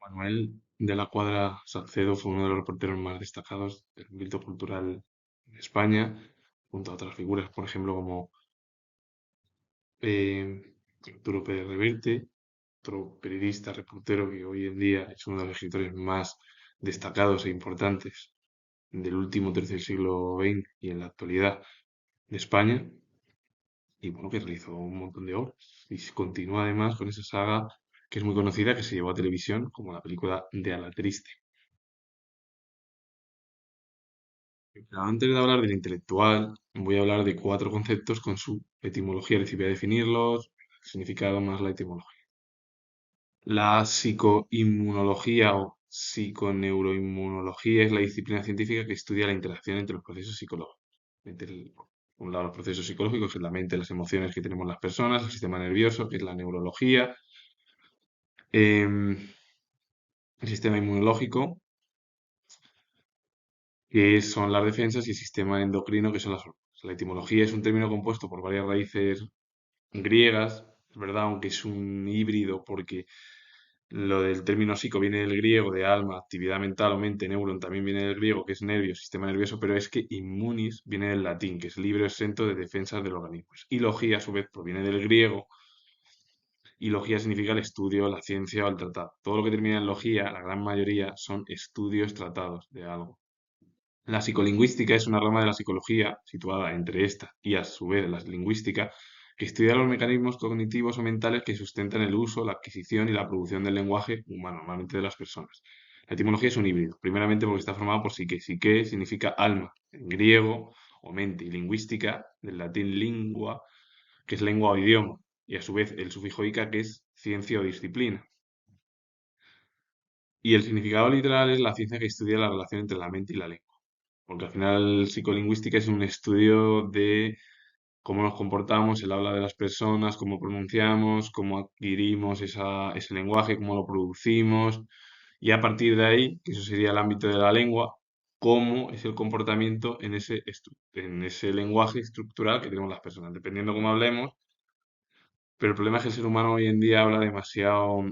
Manuel de la Cuadra Salcedo fue uno de los reporteros más destacados del ámbito cultural en España, junto a otras figuras, por ejemplo, como eh, Arturo Pérez Reverte, otro periodista, reportero que hoy en día es uno de los escritores más destacados e importantes del último tercio del siglo XX y en la actualidad de España, y bueno, que realizó un montón de obras. Y continúa además con esa saga que es muy conocida, que se llevó a televisión, como la película de Ala Triste. Antes de hablar del intelectual, voy a hablar de cuatro conceptos con su etimología. Les voy a definirlos, significado más la etimología. La psicoinmunología o psiconeuroinmunología es la disciplina científica que estudia la interacción entre los procesos psicológicos. Por un lado, los procesos psicológicos, que es la mente, las emociones que tenemos las personas, el sistema nervioso, que es la neurología, em, el sistema inmunológico, que son las defensas, y el sistema endocrino, que son las hormonas. La etimología es un término compuesto por varias raíces griegas, es verdad, aunque es un híbrido porque lo del término psico viene del griego de alma, actividad mental o mente, neuron también viene del griego, que es nervio, sistema nervioso, pero es que immunis viene del latín, que es libre o exento de defensas del organismo. Y logía, a su vez, proviene del griego, y logía significa el estudio, la ciencia o el tratado. Todo lo que termina en logía, la gran mayoría, son estudios, tratados de algo. La psicolingüística es una rama de la psicología situada entre esta y a su vez la lingüística, que estudia los mecanismos cognitivos o mentales que sustentan el uso, la adquisición y la producción del lenguaje humano, normalmente de las personas. La etimología es un híbrido, primeramente porque está formada por psique. Psique significa alma en griego o mente, y lingüística del latín lingua, que es lengua o idioma, y a su vez el sufijo ica, que es ciencia o disciplina. Y el significado literal es la ciencia que estudia la relación entre la mente y la lengua. Porque al final psicolingüística es un estudio de cómo nos comportamos, el habla de las personas, cómo pronunciamos, cómo adquirimos ese lenguaje, cómo lo producimos, y a partir de ahí, que eso sería el ámbito de la lengua, cómo es el comportamiento en ese lenguaje estructural que tenemos las personas, dependiendo cómo hablemos. Pero el problema es que el ser humano hoy en día habla demasiado,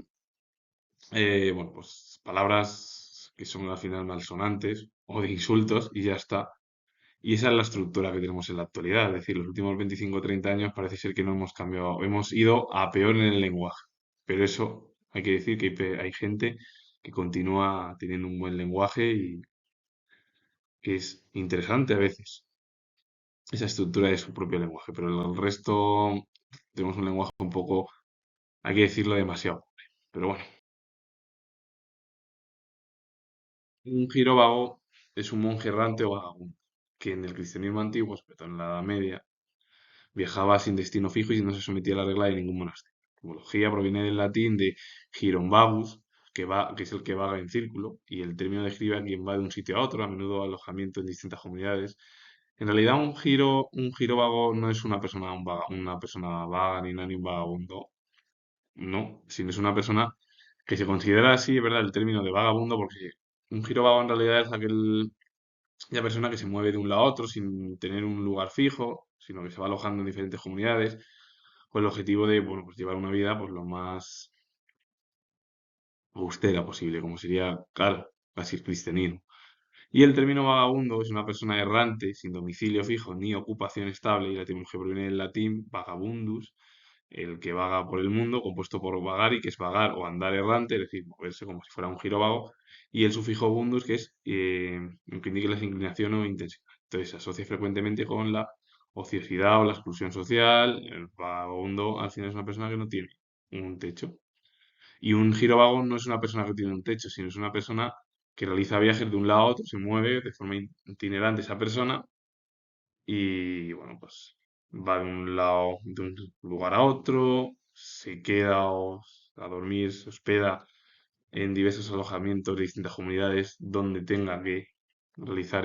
bueno, pues palabras que son al final malsonantes o de insultos y ya está. Y esa es la estructura que tenemos en la actualidad. Es decir, los últimos 25 o 30 años parece ser que no hemos cambiado, hemos ido a peor en el lenguaje. Pero eso hay que decir que hay gente que continúa teniendo un buen lenguaje y que es interesante a veces esa estructura de su propio lenguaje. Pero el resto tenemos un lenguaje un poco, hay que decirlo, demasiado pobre. Pero bueno, un girovago es un monje errante o vagabundo que en el cristianismo antiguo, sobre todo en la Edad Media, viajaba sin destino fijo y no se sometía a la regla de ningún monasterio. La etimología proviene del latín de giron vagus, que es el que vaga en círculo, y el término describe a quien va de un sitio a otro, a menudo alojamiento en distintas comunidades. En realidad, un giro vago no es una persona vaga ni un vagabundo, no, sino es una persona que se considera así, es verdad, el término de vagabundo, porque un giro vago en realidad es aquella persona que se mueve de un lado a otro sin tener un lugar fijo, sino que se va alojando en diferentes comunidades con el objetivo de, bueno, pues llevar una vida pues lo más austera posible, como sería, claro, casi el cristianismo. Y el término vagabundo es una persona errante, sin domicilio fijo ni ocupación estable, y la etimología proviene del latín vagabundus, el que vaga por el mundo, compuesto por vagari, que es vagar o andar errante, es decir, moverse como si fuera un girovago, y el sufijo bundus, que es lo que indica la inclinación o intensidad. Entonces se asocia frecuentemente con la ociosidad o la exclusión social. El vagabundo al final es una persona que no tiene un techo. Y un girovago no es una persona que tiene un techo, sino es una persona que realiza viajes de un lado a otro, se mueve de forma itinerante esa persona y bueno, pues va de un lado, de un lugar a otro, se queda a dormir, se hospeda en diversos alojamientos de distintas comunidades donde tenga que realizar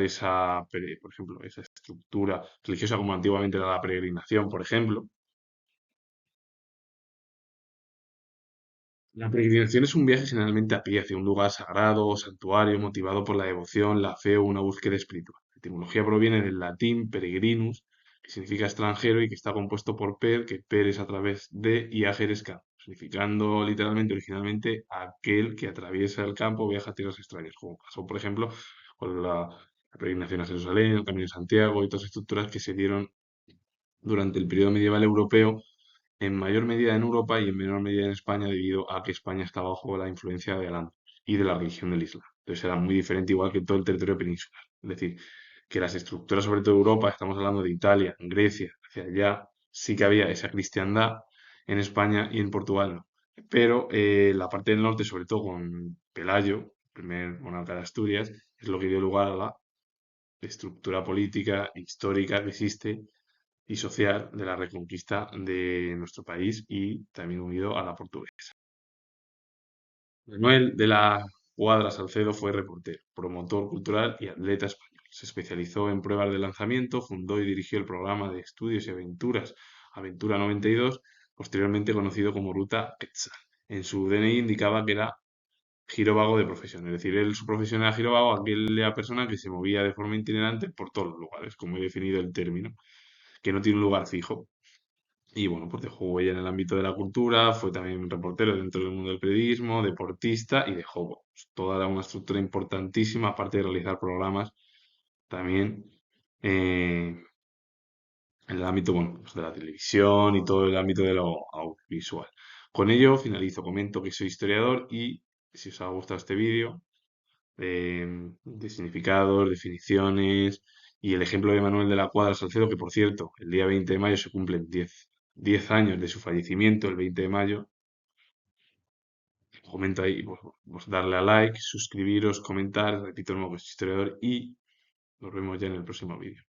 por ejemplo, esa estructura religiosa como antiguamente era la peregrinación, por ejemplo. La peregrinación es un viaje generalmente a pie hacia un lugar sagrado o santuario motivado por la devoción, la fe o una búsqueda espiritual. La etimología proviene del latín peregrinus, que significa extranjero y que está compuesto por per, que per es a través de, y ager es camino. significando literalmente, originalmente, aquel que atraviesa el campo, viaja a tierras extrañas, como pasó, por ejemplo, con la peregrinación a Jerusalén, el Camino de Santiago y todas estructuras que se dieron durante el periodo medieval europeo, en mayor medida en Europa y en menor medida en España, debido a que España estaba bajo la influencia de Al y de la religión del Islam. Entonces era muy diferente, igual que todo el territorio peninsular. Es decir, que las estructuras, sobre todo de Europa, estamos hablando de Italia, Grecia, hacia allá, sí que había esa cristiandad, en España y en Portugal no. Pero la parte del norte, sobre todo con Pelayo, primer monarca de Asturias, es lo que dio lugar a la estructura política histórica que existe y social de la reconquista de nuestro país y también unido a la portuguesa. Manuel de la Cuadra Salcedo fue reportero, promotor cultural y atleta español. Se especializó en pruebas de lanzamiento, fundó y dirigió el programa de estudios y aventuras Aventura 92, posteriormente conocido como Ruta Quetzal. En su DNI indicaba que era girovago de profesión, es decir, él, su profesión era girovago, aquella persona que se movía de forma itinerante por todos los lugares, como he definido el término, que no tiene un lugar fijo. Y bueno, pues dejó huella en el ámbito de la cultura, fue también reportero dentro del mundo del periodismo, deportista y dejó pues, toda una estructura importantísima, aparte de realizar programas también eh, en el ámbito, bueno, pues de la televisión y todo el ámbito de lo audiovisual. Con ello finalizo, comento que soy historiador y si os ha gustado este vídeo, de significados, definiciones y el ejemplo de Manuel de la Cuadra Salcedo, que por cierto, el día 20 de mayo se cumplen 10 años de su fallecimiento, el 20 de mayo. Comenta ahí, pues darle a like, suscribiros, comentar, repito, el nuevo historiador y nos vemos ya en el próximo vídeo.